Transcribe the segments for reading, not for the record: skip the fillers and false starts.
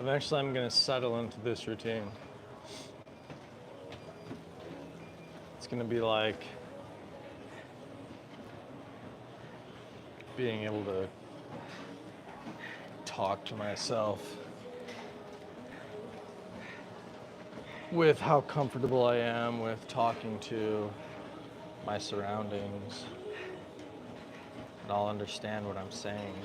Eventually I'm gonna settle into this routine. It's gonna be like being able to talk to myself with how comfortable I am with talking to my surroundings, and I'll understand what I'm saying.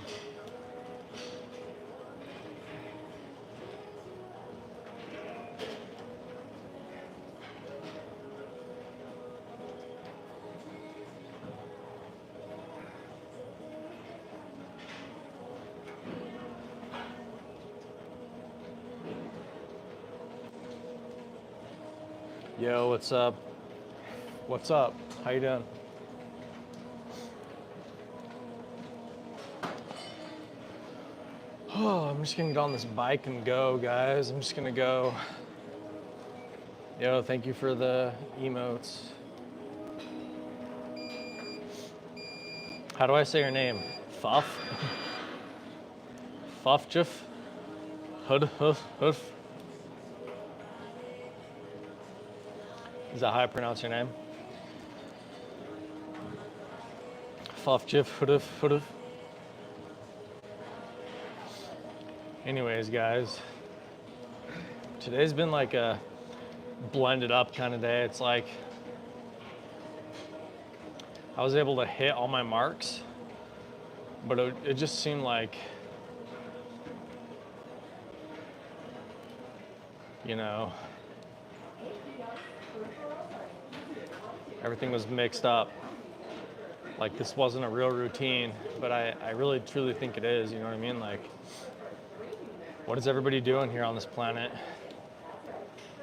Yo, what's up? What's up? How you doing? Oh, I'm just gonna get on this bike and go, guys. I'm just gonna go. Yo, thank you for the emotes. How do I say your name? Fuff? Fuffjif? Hud, hoof, hoof. Is that how I pronounce your name? Fuffjif, huduf, huduf. Anyways, guys, today's been like a blended up kind of day. It's like I was able to hit all my marks, but it just seemed like, you know, everything was mixed up. Like this wasn't a real routine, but I really truly think it is, you know what I mean? Like, what is everybody doing here on this planet?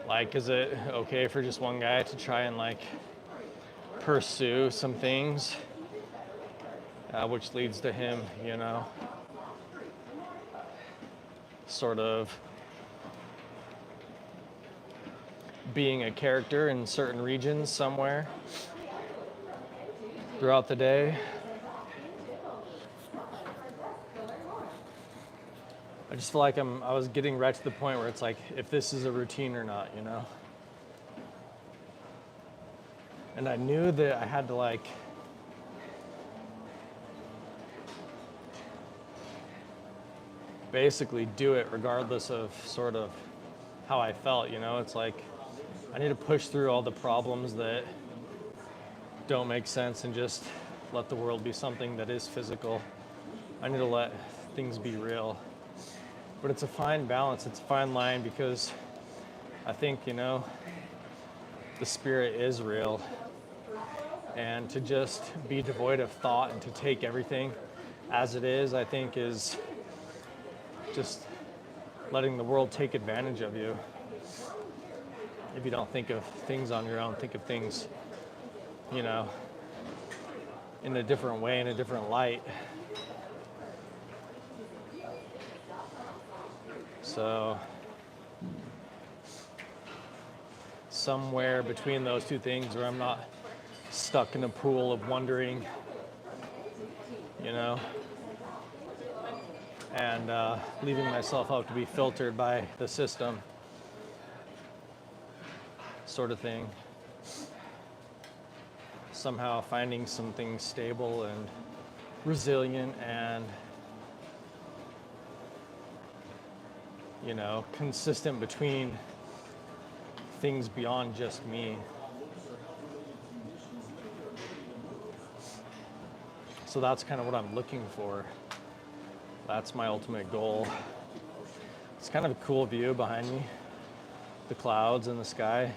Like, is it okay for just one guy to try and like pursue some things, which leads to him, you know, sort of being a character in certain regions somewhere throughout the day? I just feel like I was getting right to the point where it's like, if this is a routine or not, you know? And I knew that I had to like basically do it regardless of sort of how I felt, you know? It's like I need to push through all the problems that don't make sense and just let the world be something that is physical. I need to let things be real. But it's a fine balance, it's a fine line, because I think, you know, the spirit is real. And to just be devoid of thought and to take everything as it is, I think is just letting the world take advantage of you. If you don't think of things on your own, think of things, you know, in a different way, in a different light. So somewhere between those two things where I'm not stuck in a pool of wondering, you know, and leaving myself out to be filtered by the system, sort of thing. Somehow finding something stable and resilient and, you know, consistent between things beyond just me. So that's kind of what I'm looking for. That's my ultimate goal. It's kind of a cool view behind me, the clouds and the sky.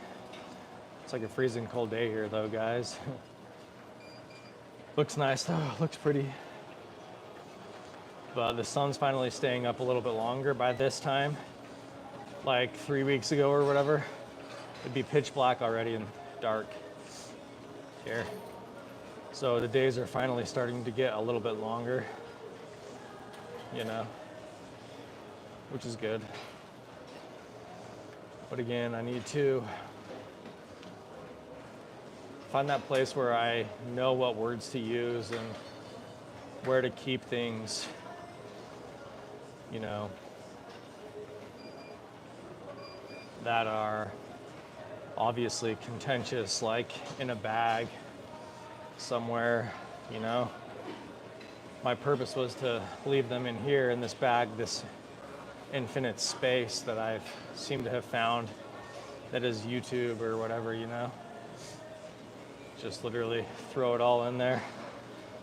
It's like a freezing cold day here though, guys. Looks nice though, looks pretty. But the sun's finally staying up a little bit longer. By this time, like 3 weeks ago or whatever, it'd be pitch black already and dark here. So the days are finally starting to get a little bit longer, you know, which is good. But again, I need to find that place where I know what words to use and where to keep things, you know, that are obviously contentious, like in a bag somewhere, you know. My purpose was to leave them in here in this bag, this infinite space that I've seemed to have found that is YouTube or whatever, you know. Just literally throw it all in there.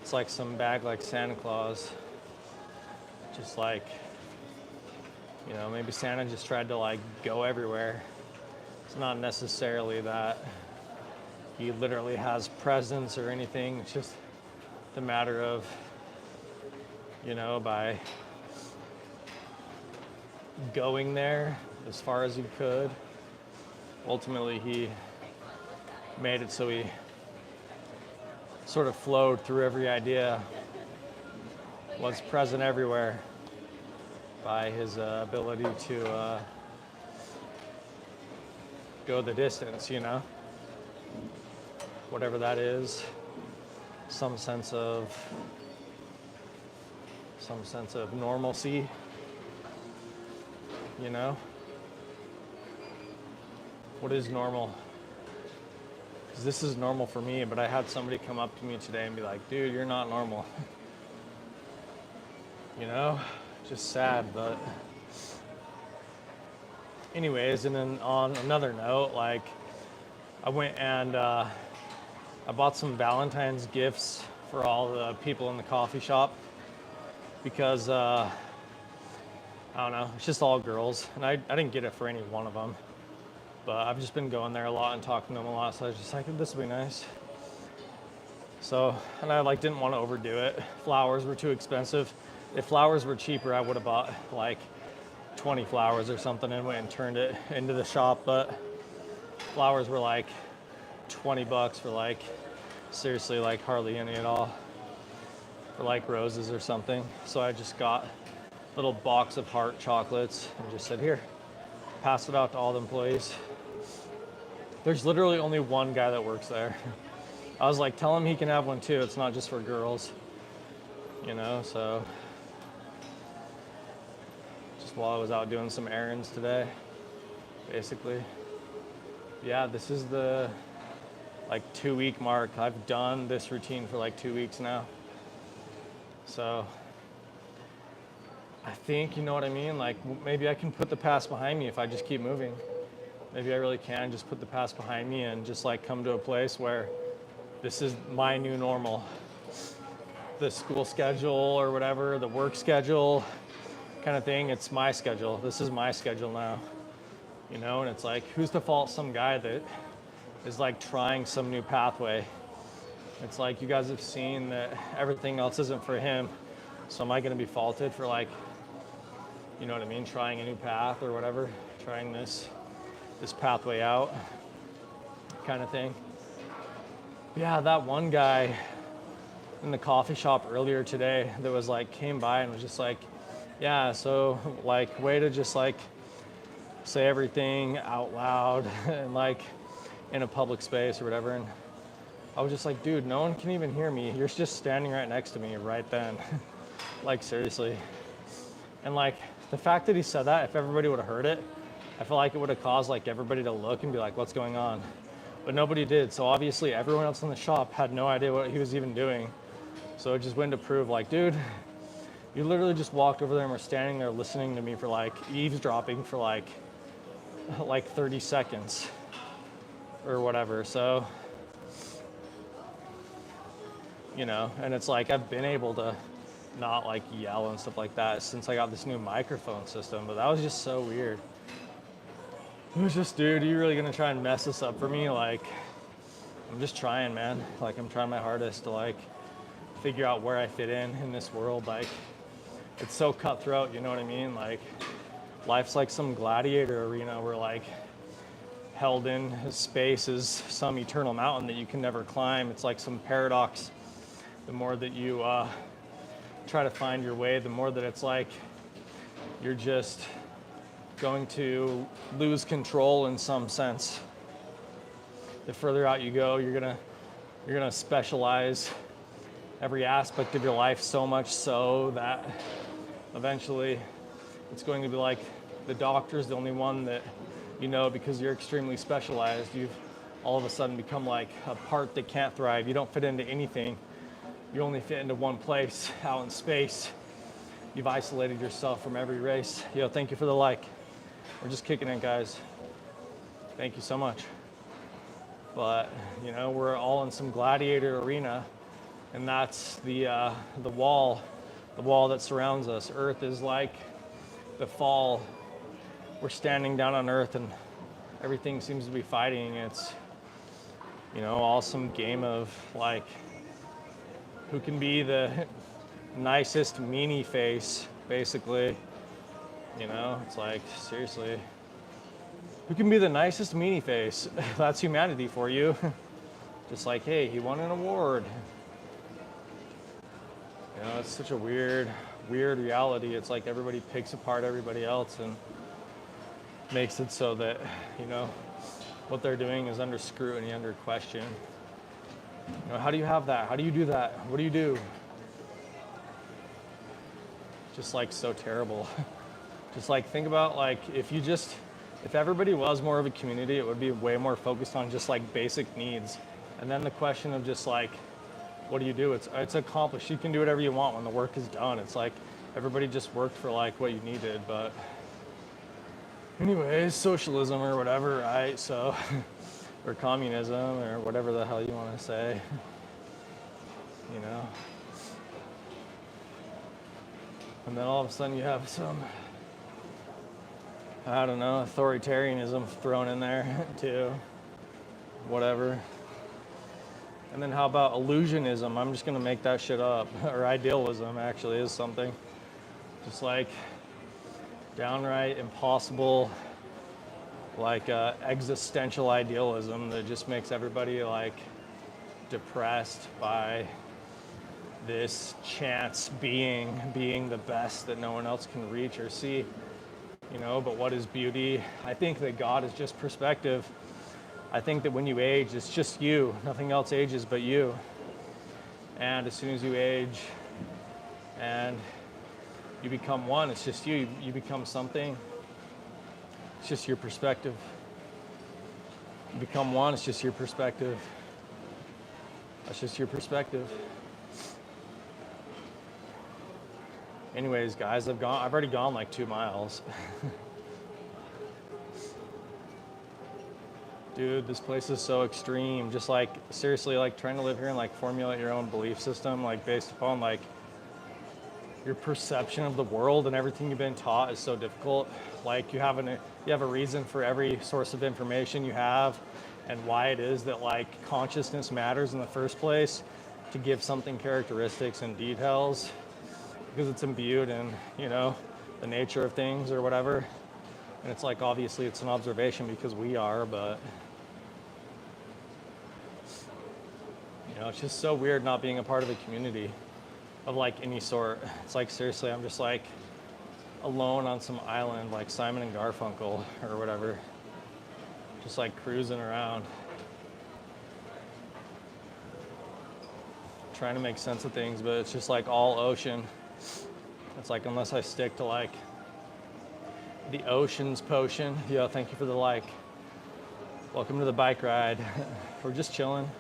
It's like some bag like Santa Claus. Just like, you know, maybe Santa just tried to like go everywhere. It's not necessarily that he literally has presents or anything. It's just the matter of, you know, by going there as far as he could, ultimately he made it so he sort of flowed through every idea, was present everywhere by his ability to go the distance, you know, whatever that is, some sense of normalcy, you know. What is normal? Because this is normal for me, but I had somebody come up to me today and be like, dude, you're not normal. You know, just sad. But anyways, and then on another note, like I went and I bought some Valentine's gifts for all the people in the coffee shop because I don't know, it's just all girls, and I didn't get it for any one of them, but I've just been going there a lot and talking to them a lot, so I was just like, this will be nice. So, and I like didn't want to overdo it. Flowers were too expensive. If flowers were cheaper, I would have bought like 20 flowers or something and went and turned it into the shop, but flowers were like 20 bucks for like, seriously, like hardly any at all, for like roses or something. So I just got a little box of heart chocolates and just said, here, pass it out to all the employees. There's literally only one guy that works there. I was like, tell him he can have one too. It's not just for girls, you know. So just while I was out doing some errands today, basically. Yeah, this is the like 2-week mark. I've done this routine for like 2 weeks now. So I think, you know what I mean? Like maybe I can put the past behind me if I just keep moving. Maybe I really can just put the past behind me and just like come to a place where this is my new normal. The school schedule or whatever, the work schedule kind of thing, it's my schedule. This is my schedule now, you know? And it's like, who's to fault some guy that is like trying some new pathway? It's like, you guys have seen that everything else isn't for him. So am I gonna be faulted for like, you know what I mean? Trying a new path or whatever, trying this pathway out kind of thing. Yeah, that one guy in the coffee shop earlier today that was like, came by and was just like, yeah, so like way to just like say everything out loud and like in a public space or whatever. And I was just like, dude, no one can even hear me. You're just standing right next to me right then. Like seriously. And like the fact that he said that, if everybody would have heard it, I feel like it would have caused like everybody to look and be like, what's going on? But nobody did. So obviously everyone else in the shop had no idea what he was even doing. So it just went to prove like, dude, you literally just walked over there and were standing there listening to me for like eavesdropping for like 30 seconds or whatever. So, you know, and it's like, I've been able to not like yell and stuff like that since I got this new microphone system, but that was just so weird. It was just, dude, are you really gonna try and mess this up for me? Like, I'm just trying, man. Like, I'm trying my hardest to like figure out where I fit in this world. Like, it's so cutthroat, you know what I mean? Like, life's like some gladiator arena where like held in space is some eternal mountain that you can never climb. It's like some paradox. The more that you try to find your way, the more that it's like you're just going to lose control in some sense. The further out you go, you're gonna specialize every aspect of your life so much so that eventually it's going to be like the doctor's the only one that you know, because you're extremely specialized. You've all of a sudden become like a part that can't thrive. You don't fit into anything. You only fit into one place out in space. You've isolated yourself from every race. Yo, thank you for the like. We're just kicking it, guys. Thank you so much. But, you know, we're all in some gladiator arena, and that's the wall that surrounds us. Earth is like the fall. We're standing down on Earth, and everything seems to be fighting. It's, you know, all some game of like, who can be the nicest meanie face, basically. You know, it's like, seriously, who can be the nicest meanie face? That's humanity for you. Just like, hey, he won an award. You know, it's such a weird reality. It's like everybody picks apart everybody else and makes it so that, you know, what they're doing is under scrutiny, under question. You know, how do you have that? How do you do that? What do you do? Just like so terrible. Just like think about like if everybody was more of a community, it would be way more focused on just like basic needs. And then the question of just like, what do you do? It's accomplished. You can do whatever you want when the work is done. It's like everybody just worked for like what you needed. But anyways, socialism or whatever, right? So, or communism or whatever the hell you want to say, you know? And then all of a sudden you have some, I don't know, authoritarianism thrown in there too, whatever. And then how about illusionism? I'm just gonna make that shit up. Or idealism actually is something. Just like downright impossible, like existential idealism that just makes everybody like depressed by this chance being the best that no one else can reach or see. You know, but what is beauty? I think that God is just perspective. I think that when you age, it's just you. Nothing else ages but you. And as soon as you age and you become one, it's just you. You become something. It's just your perspective. You become one, it's just your perspective. That's just your perspective. Anyways, guys, I've already gone like 2 miles. Dude, this place is so extreme. Just like, seriously, like trying to live here and like formulate your own belief system, like based upon like your perception of the world and everything you've been taught is so difficult. Like you have a reason for every source of information you have and why it is that like consciousness matters in the first place, to give something characteristics and details because it's imbued in, you know, the nature of things or whatever. And it's like, obviously it's an observation because we are, but you know, it's just so weird not being a part of a community of like any sort. It's like, seriously, I'm just like alone on some island like Simon and Garfunkel or whatever, just like cruising around, trying to make sense of things, but it's just like all ocean. It's like, unless I stick to like the ocean's potion. Yo, thank you for the like. Welcome to the bike ride. We're just chilling.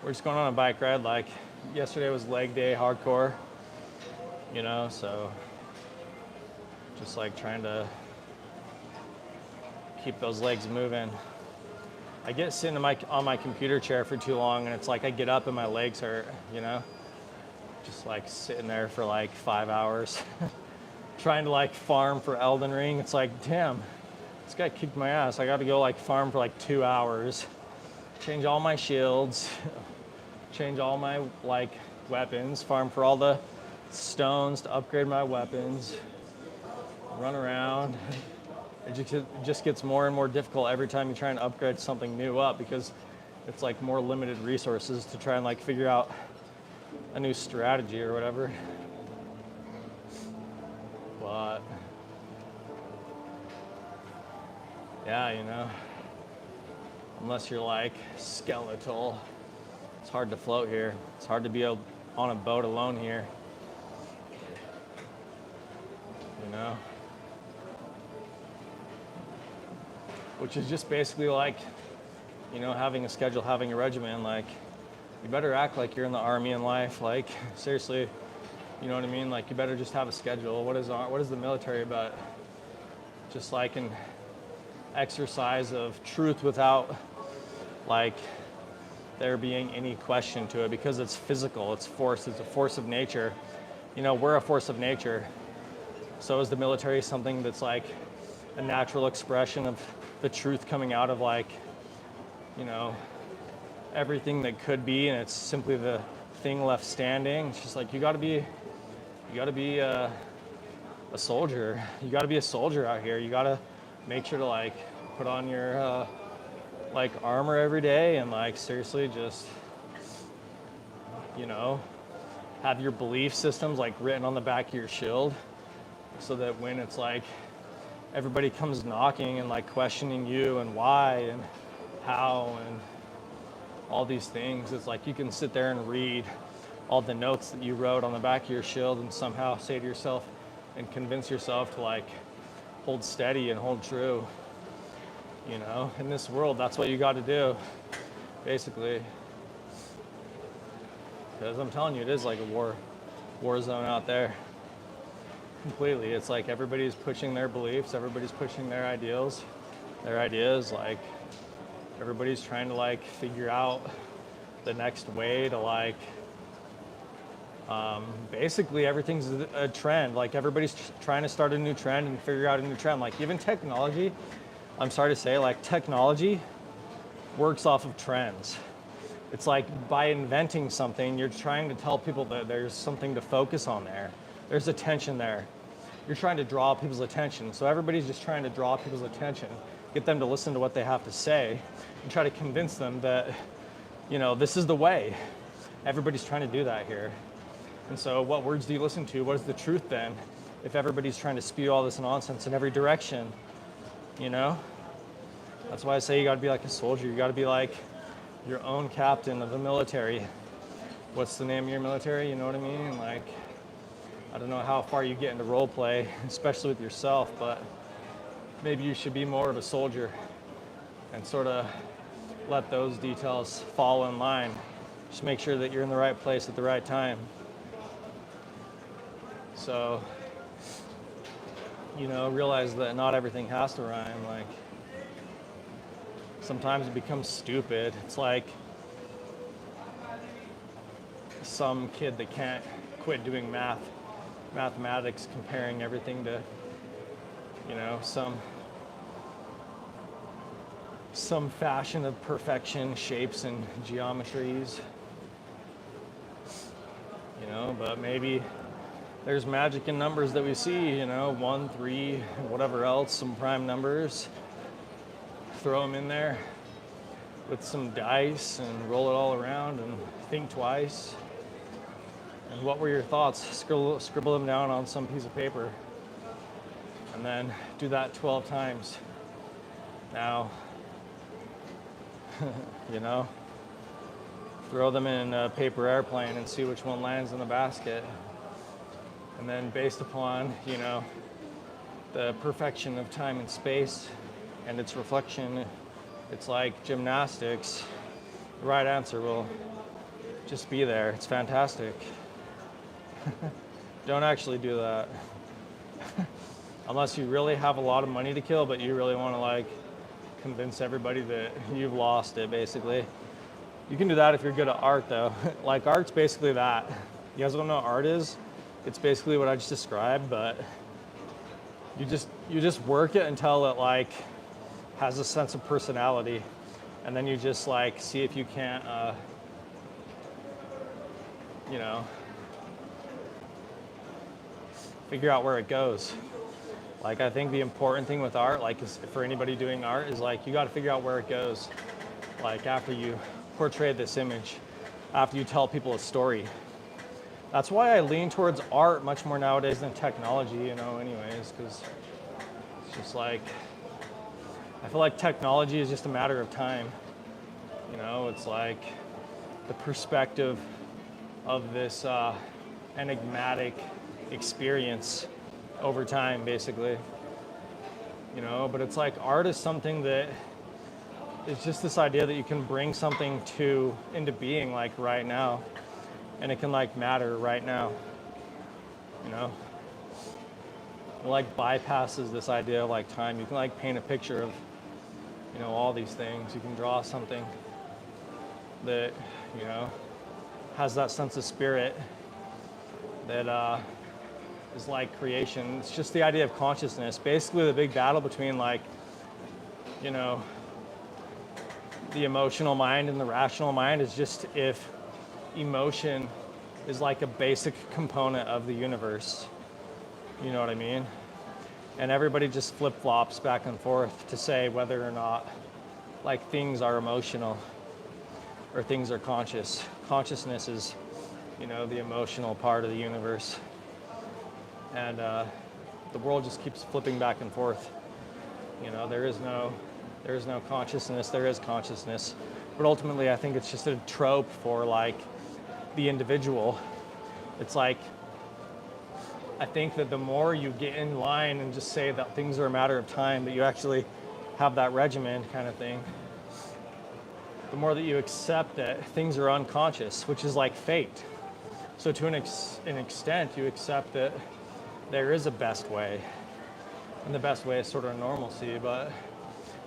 We're just going on a bike ride. Like yesterday was leg day hardcore, you know, so just like trying to keep those legs moving. I get sitting on my computer chair for too long and it's like I get up and my legs hurt, you know? Just like sitting there for like 5 hours trying to like farm for Elden Ring. It's like, damn, this guy kicked my ass. I got to go like farm for like 2 hours, change all my shields, change all my like weapons, farm for all the stones to upgrade my weapons, run around. It just gets more and more difficult every time you try and upgrade something new up because it's like more limited resources to try and like figure out a new strategy or whatever. But yeah, you know, unless you're like skeletal, it's hard to float here. It's hard to be on a boat alone here, you know. which is just basically like, having a schedule, having a regimen. Like, you better act like you're in the army in life. Like, seriously, you know what I mean? Like, you better just have a schedule. What is the military about? Just like an exercise of truth without like there being any question to it, because it's physical, it's force, it's a force of nature. We're a force of nature. So is the military something that's like a natural expression of the truth coming out of like, everything that could be, and it's simply the thing left standing. It's just like you got to be a soldier. You got to be a soldier out here. You got to make sure to like put on your like armor every day, and like seriously just have your belief systems like written on the back of your shield, so that when it's like everybody comes knocking and like questioning you and why and how and all these things, it's like you can sit there and read all the notes that you wrote on the back of your shield and somehow say to yourself and convince yourself to like hold steady and hold true. In this world, that's what you got to do, basically. Because I'm telling you, it is like a war zone out there. Completely. It's like everybody's pushing their beliefs, everybody's pushing their ideals, their ideas. Like everybody's trying to like figure out the next way to like, basically everything's a trend. Like everybody's trying to start a new trend and figure out a new trend. Like even technology, I'm sorry to say, like technology works off of trends. It's like by inventing something, you're trying to tell people that there's something to focus on there. There's attention there. You're trying to draw people's attention. So everybody's just trying to draw people's attention, get them to listen to what they have to say, and try to convince them that, this is the way. Everybody's trying to do that here. And so what words do you listen to? What is the truth then? If everybody's trying to spew all this nonsense in every direction, That's why I say you gotta be like a soldier. You gotta be like your own captain of the military. What's the name of your military? You know what I mean? Like, I don't know how far you get into role play, especially with yourself, but maybe you should be more of a soldier and sort of let those details fall in line. Just make sure that you're in the right place at the right time. So, realize that not everything has to rhyme. Like, sometimes it becomes stupid. It's like some kid that can't quit doing mathematics, comparing everything to, some fashion of perfection, shapes and geometries. But maybe there's magic in numbers that we see, 1, 3, whatever else, some prime numbers. Throw them in there with some dice and roll it all around and think twice. And what were your thoughts? Scribble them down on some piece of paper. And then do that 12 times. Now, throw them in a paper airplane and see which one lands in the basket. And then based upon, the perfection of time and space and its reflection, it's like gymnastics. The right answer will just be there. It's fantastic. Don't actually do that. Unless you really have a lot of money to kill, but you really want to convince everybody that you've lost it, basically. You can do that if you're good at art, though. Art's basically that. You guys don't know what art is? It's basically what I just described, but you just work it until it has a sense of personality, and then you just see if you can't figure out where it goes. I think the important thing with art, is for anybody doing art, is you got to figure out where it goes. After you portray this image, after you tell people a story. That's why I lean towards art much more nowadays than technology, anyways, because it's just I feel like technology is just a matter of time. It's the perspective of this enigmatic experience over time, basically. you know, but it's like art is something that is just this idea that you can bring something into being like right now, and it can like matter right now, you know. It like bypasses this idea of like time. You can like paint a picture of, you know, all these things. You can draw something that, you know, has that sense of spirit that is like creation. It's just the idea of consciousness. Basically, the big battle between like, you know, the emotional mind and the rational mind is just if emotion is like a basic component of the universe. You know what I mean? And everybody just flip-flops back and forth to say whether or not like things are emotional or things are conscious. Consciousness is, you know, the emotional part of the universe. And the world just keeps flipping back and forth. You know, there is no consciousness, there is consciousness. But ultimately, I think it's just a trope for like the individual. It's like, I think that the more you get in line and just say that things are a matter of time, that you actually have that regimen kind of thing, the more that you accept that things are unconscious, which is like fate. So to an extent, you accept that there is a best way, and the best way is sort of normalcy, but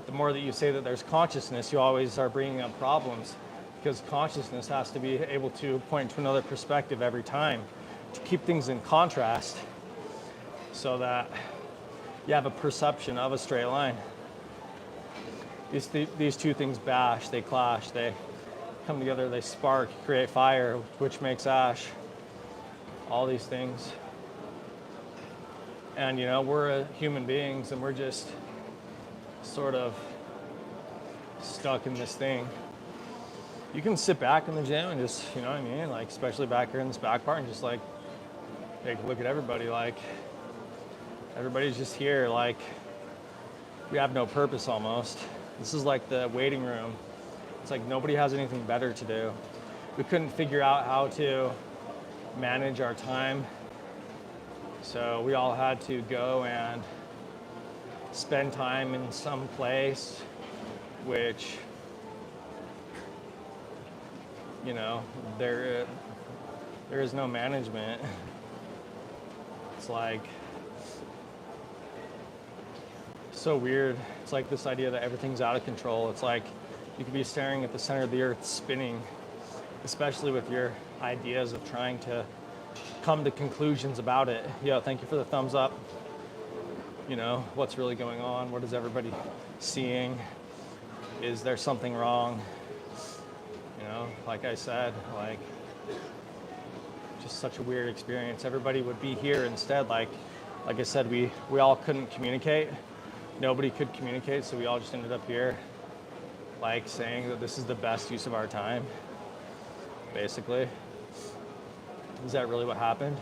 the more that you say that there's consciousness, you always are bringing up problems, because consciousness has to be able to point to another perspective every time to keep things in contrast so that you have a perception of a straight line. These two things bash, they clash, they come together, they spark, create fire, which makes ash, all these things. And you know, we're human beings and we're just sort of stuck in this thing. You can sit back in the gym and just, you know what I mean, like especially back here in this back part, and just like take a look at everybody. Like everybody's just here, like we have no purpose almost. This is like the waiting room. It's like nobody has anything better to do. We couldn't figure out how to manage our time, so we all had to go and spend time in some place which, you know, there is no management. It's like so weird. It's like this idea that everything's out of control. It's like you could be staring at the center of the earth spinning, especially with your ideas of trying to come to conclusions about it. Yo, thank you for the thumbs up. You know, what's really going on? What is everybody seeing? Is there something wrong? You know, like I said, like just such a weird experience. Everybody would be here instead. Like I said, we all couldn't communicate. Nobody could communicate, so we all just ended up here, like saying that this is the best use of our time, basically. Is that really what happened?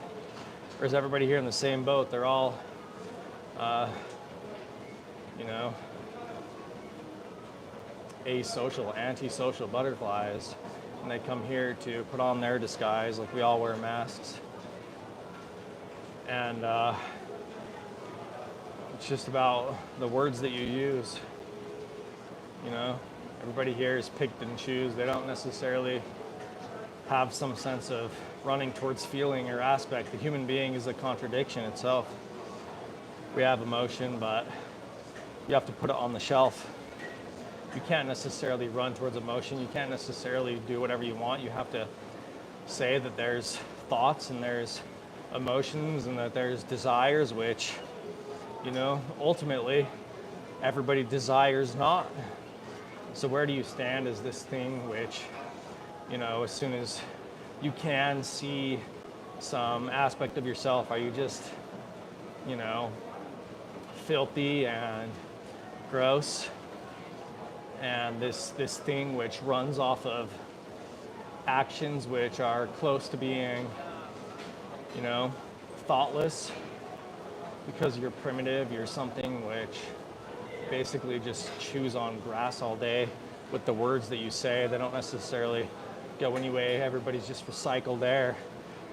Or is everybody here in the same boat? They're all, you know, asocial, antisocial butterflies, and they come here to put on their disguise, like we all wear masks. And it's just about the words that you use. You know, everybody here is picked and choose. They don't necessarily have some sense of running towards feeling or aspect. The human being is a contradiction itself. We have emotion, but you have to put it on the shelf. You can't necessarily run towards emotion. You can't necessarily do whatever you want. You have to say that there's thoughts and there's emotions and that there's desires, which, you know, ultimately everybody desires not. So where do you stand as this thing which, you know, as soon as you can see some aspect of yourself, are you just, you know, filthy and gross? And this thing which runs off of actions which are close to being, you know, thoughtless, because you're primitive, you're something which basically just chews on grass all day with the words that you say. They don't necessarily go anyway. Everybody's just recycled air.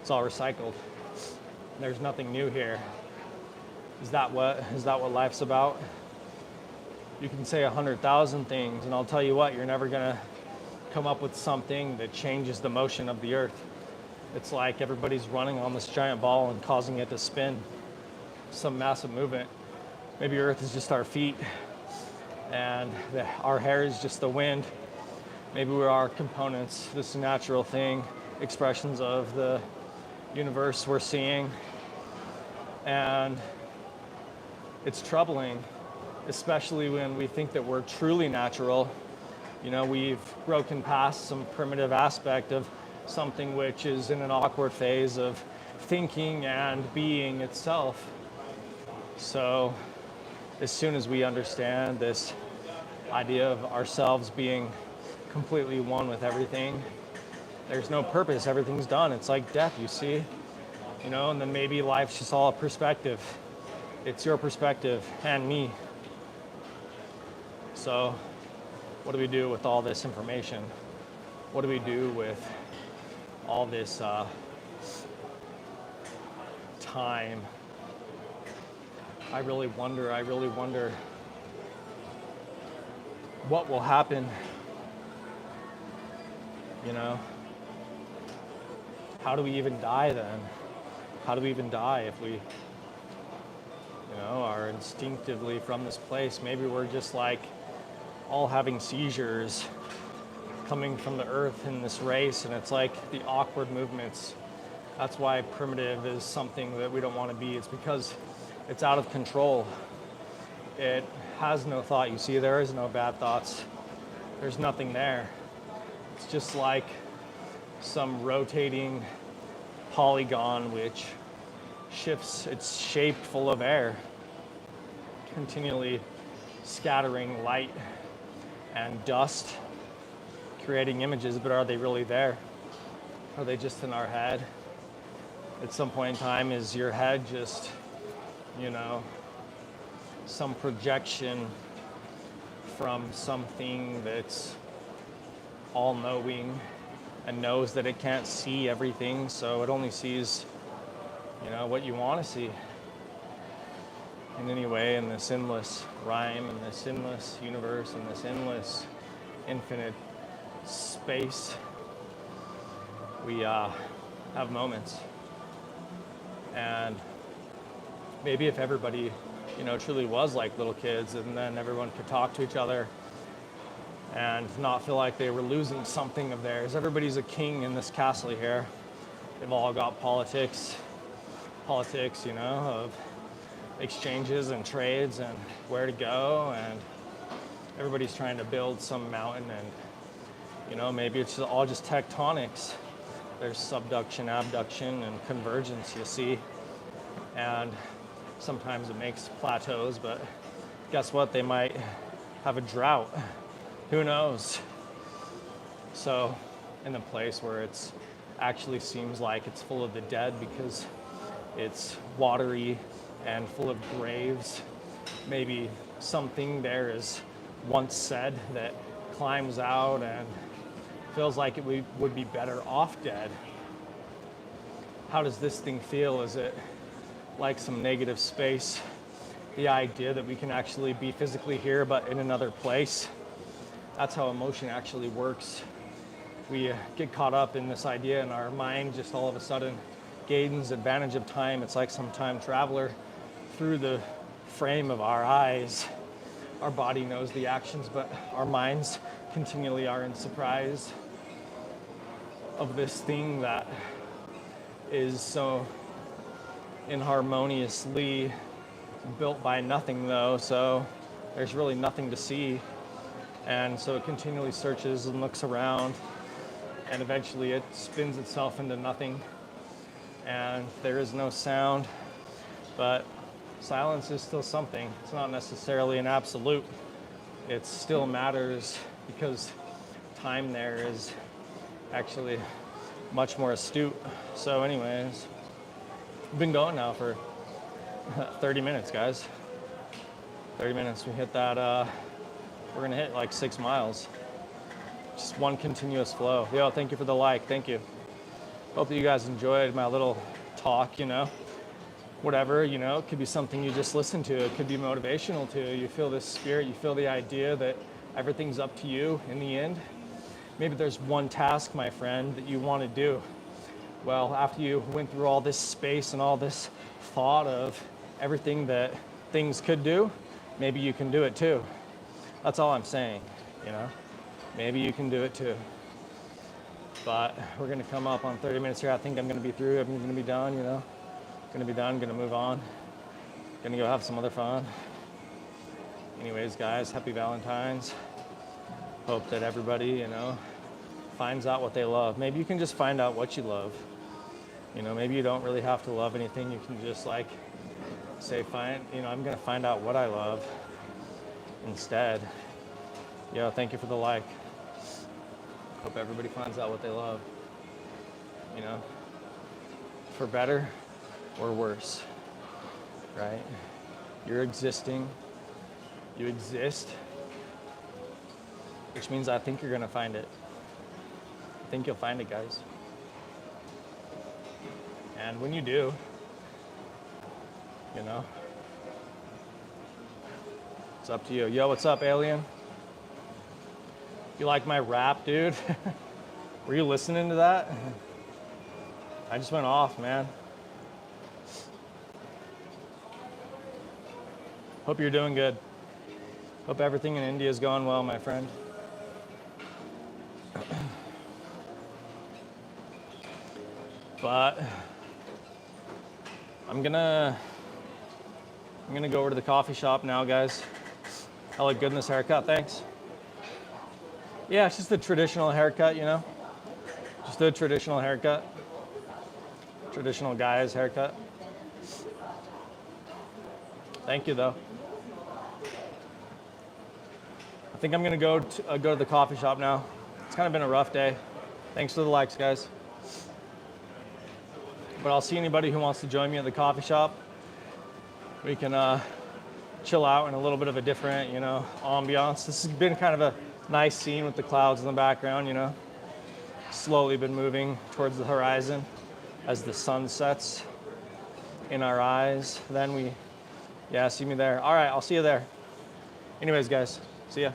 It's all recycled. There's nothing new here. Is that what life's about? You can say 100,000 things, and I'll tell you what, you're never gonna come up with something that changes the motion of the earth. It's like everybody's running on this giant ball and causing it to spin, some massive movement. Maybe earth is just our feet, and our hair is just the wind. Maybe we are components, this natural thing, expressions of the universe we're seeing. And it's troubling, especially when we think that we're truly natural. You know, we've broken past some primitive aspect of something which is in an awkward phase of thinking and being itself. So as soon as we understand this idea of ourselves being completely one with everything, there's no purpose, everything's done. It's like death, you see, you know, and then maybe life's just all a perspective. It's your perspective and me. So what do we do with all this information? What do we do with all this time? I really wonder what will happen, you know? How do we even die then? How do we even die if we, you know, are instinctively from this place? Maybe we're just like all having seizures coming from the earth in this race, and it's like the awkward movements. That's why primitive is something that we don't want to be. It's because it's out of control. It has no thought. You see, there is no bad thoughts. There's nothing there. It's just like some rotating polygon which shifts its shape full of air, continually scattering light and dust, creating images, but are they really there? Are they just in our head? At some point in time, is your head just, you know, some projection from something that's all-knowing and knows that it can't see everything, so it only sees, you know, what you want to see. And anyway, in this endless rhyme, in this endless universe, in this endless infinite space, we have moments. And maybe if everybody, you know, truly was like little kids, and then everyone could talk to each other and not feel like they were losing something of theirs. Everybody's a king in this castle here. They've all got politics, you know, of exchanges and trades and where to go, and everybody's trying to build some mountain, and, you know, maybe it's all just tectonics. There's subduction, abduction, and convergence, you see. And sometimes it makes plateaus, but guess what? They might have a drought. Who knows? So in a place where it's actually seems like it's full of the dead because it's watery and full of graves, maybe something there is once said that climbs out and feels like it would be better off dead. How does this thing feel? Is it like some negative space? The idea that we can actually be physically here but in another place? That's how emotion actually works. We get caught up in this idea, and our mind just all of a sudden gains advantage of time. It's like some time traveler through the frame of our eyes. Our body knows the actions, but our minds continually are in surprise of this thing that is so inharmoniously built by nothing, though, so there's really nothing to see. And so it continually searches and looks around, and eventually it spins itself into nothing, and there is no sound. But silence is still something. It's not necessarily an absolute. It still matters because time there is actually much more astute. So anyways, we've been going now for 30 minutes, guys. 30 minutes. We hit that, we're gonna hit like 6 miles. Just one continuous flow. Yo, thank you for the like, thank you. Hope that you guys enjoyed my little talk, you know. whatever, you know, it could be something you just listen to. It could be motivational too. You feel this spirit, you feel the idea that everything's up to you in the end. Maybe there's one task, my friend, that you want to do. Well, after you went through all this space and all this thought of everything that things could do, maybe you can do it too. That's all I'm saying, you know? Maybe you can do it too. But we're gonna come up on 30 minutes here. I think I'm gonna be through, I'm gonna be done, you know? Gonna be done, gonna move on. Gonna go have some other fun. Anyways, guys, happy Valentine's. Hope that everybody, you know, finds out what they love. Maybe you can just find out what you love. You know, maybe you don't really have to love anything. You can just like say, fine, you know, I'm gonna find out what I love instead. Yo, thank you for the like. Hope everybody finds out what they love. You know, for better or worse, right? You're existing, you exist, which means I think you're gonna find it. I think you'll find it, guys. And when you do, you know, it's up to you. Yo, what's up, alien? You like my rap, dude? Were you listening to that? I just went off, man. Hope you're doing good. Hope everything in India is going well, my friend. But I'm gonna go over to the coffee shop now, guys. I look good in this haircut, thanks. Yeah, it's just a traditional haircut, you know? Just a traditional haircut. Traditional guy's haircut. Thank you, though. I think I'm gonna go to the coffee shop now. It's kind of been a rough day. Thanks for the likes, guys. But I'll see anybody who wants to join me at the coffee shop. We can chill out in a little bit of a different, you know, ambiance. This has been kind of a nice scene with the clouds in the background, you know. Slowly been moving towards the horizon as the sun sets in our eyes. Then yeah, see me there. All right, I'll see you there. Anyways, guys, see ya.